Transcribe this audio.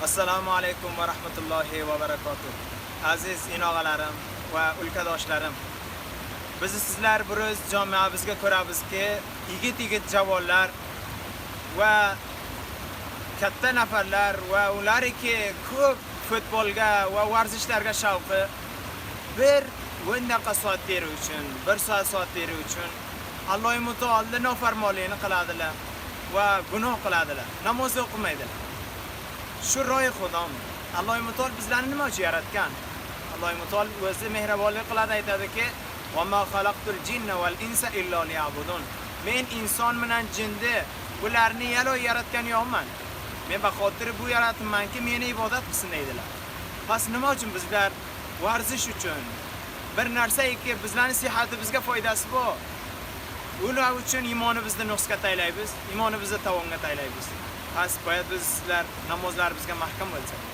Assalomu alaykum va rahmatullohi va barakotuh. Aziz inog'alarim va ulkadoshlarim. Biz sizlar bir jamoamizga ko'ramizki, yigit javonlar va katta nafarlar va ulariki ko'p futbolga va varzishlarga shavqi bir o'ndaqa soat berish uchun, 1 soat berish uchun Alloh Taolo nofarmonlikni qiladilar va gunoh qiladilar. Namoz o'qimaydilar. Shu ro'y Xudomi? Alloh Taolo bizlarni nima uchun yaratgan? Alloh Taolo o'zi mehribonlik qiladi, aytadiki: "Va ma xalaqtul jinna val insa illa liya'budun." Men inson bilan jinni bularni yaratgan yo'qman. Men baxotir bu yaratibmanki, meni ibodat qilsin deydilar. Pas nima uchun bizlar varzish uchun bir narsaki bizlarning sihatimizga foydasi bor. Ular uchun iymonimizni nuqsga taylaymiz, iymonimizni tavonga taylaymiz. Pas boyat bizlar namozlarimizga mahkam bo'lsak.